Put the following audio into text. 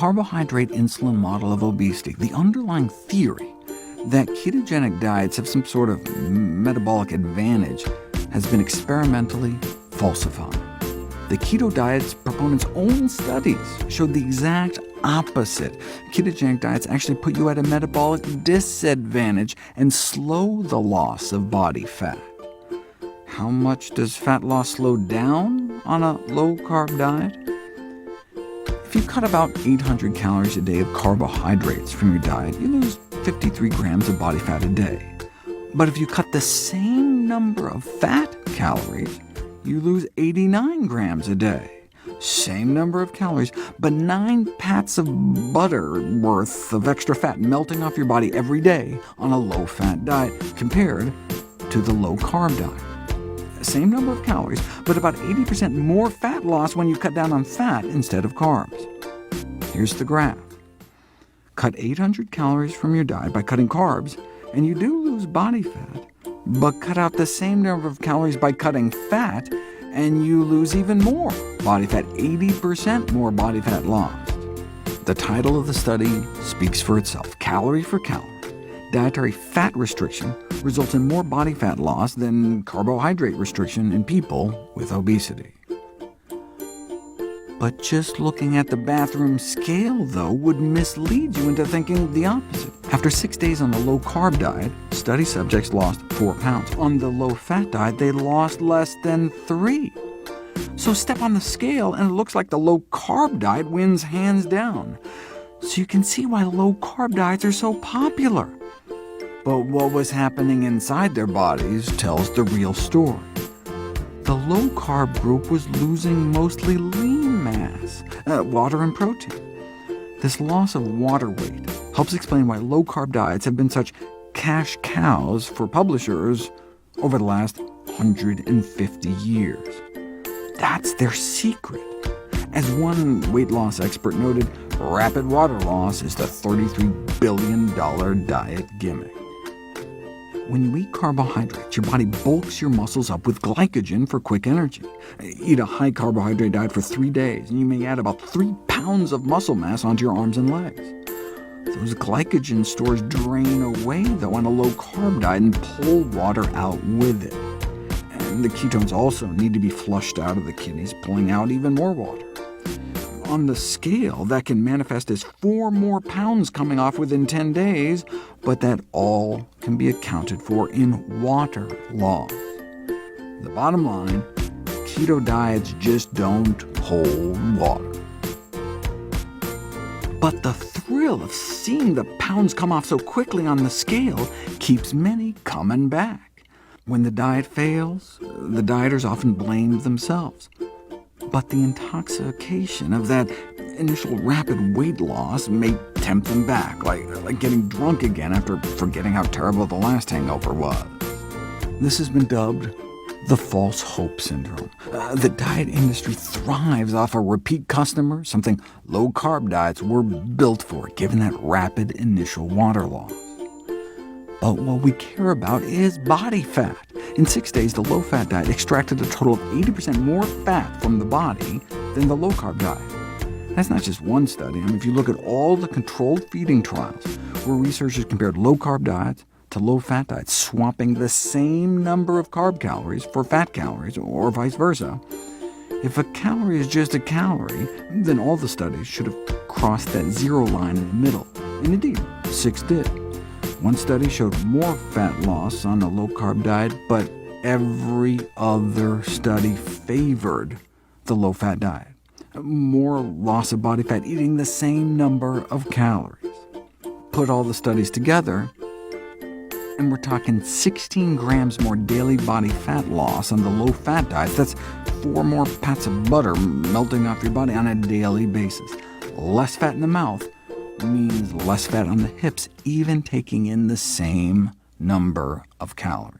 carbohydrate insulin model of obesity, the underlying theory that ketogenic diets have some sort of metabolic advantage has been experimentally falsified. The keto diet's proponents' own studies showed the exact opposite. Ketogenic diets actually put you at a metabolic disadvantage and slow the loss of body fat. How much does fat loss slow down on a low-carb diet? If you cut about 800 calories a day of carbohydrates from your diet, you lose 53 grams of body fat a day. But if you cut the same number of fat calories, you lose 89 grams a day. Same number of calories, but 9 pats of butter worth of extra fat melting off your body every day on a low-fat diet, compared to the low-carb diet. Same number of calories, but about 80% more fat loss when you cut down on fat instead of carbs. Here's the graph. Cut 800 calories from your diet by cutting carbs, and you do lose body fat, but cut out the same number of calories by cutting fat, and you lose even more body fat, 80% more body fat lost. The title of the study speaks for itself. Calorie for calorie, dietary fat restriction results in more body fat loss than carbohydrate restriction in people with obesity. But just looking at the bathroom scale, though, would mislead you into thinking the opposite. After 6 days on the low-carb diet, study subjects lost 4 pounds. On the low-fat diet, they lost less than 3. So step on the scale, and it looks like the low-carb diet wins hands down. So you can see why low-carb diets are so popular. But what was happening inside their bodies tells the real story. The low-carb group was losing mostly lean mass, water and protein. This loss of water weight helps explain why low-carb diets have been such cash cows for publishers over the last 150 years. That's their secret. As one weight loss expert noted, rapid water loss is the $33 billion diet gimmick. When you eat carbohydrates, your body bulks your muscles up with glycogen for quick energy. Eat a high-carbohydrate diet for 3 days, and you may add about 3 pounds of muscle mass onto your arms and legs. Those glycogen stores drain away, though, on a low-carb diet and pull water out with it. And the ketones also need to be flushed out of the kidneys, pulling out even more water. On the scale, that can manifest as 4 more pounds coming off within 10 days, but that all can be accounted for in water loss. The bottom line, keto diets just don't hold water. But the thrill of seeing the pounds come off so quickly on the scale keeps many coming back. When the diet fails, the dieters often blame themselves. But the intoxication of that initial rapid weight loss may tempt them back, like getting drunk again after forgetting how terrible the last hangover was. This has been dubbed the false hope syndrome. The diet industry thrives off a repeat customer, something low-carb diets were built for, given that rapid initial water loss. But what we care about is body fat. In 6 days, the low-fat diet extracted a total of 80% more fat from the body than the low-carb diet. That's not just one study. If you look at all the controlled feeding trials, where researchers compared low-carb diets to low-fat diets, swapping the same number of carb calories for fat calories, or vice versa, if a calorie is just a calorie, then all the studies should have crossed that zero line in the middle. And indeed, 6 did. One study showed more fat loss on a low-carb diet, but every other study favored the low-fat diet. More loss of body fat eating the same number of calories. Put all the studies together, and we're talking 16 grams more daily body fat loss on the low-fat diets. That's 4 more pats of butter melting off your body on a daily basis. Less fat in the mouth means less fat on the hips, even taking in the same number of calories.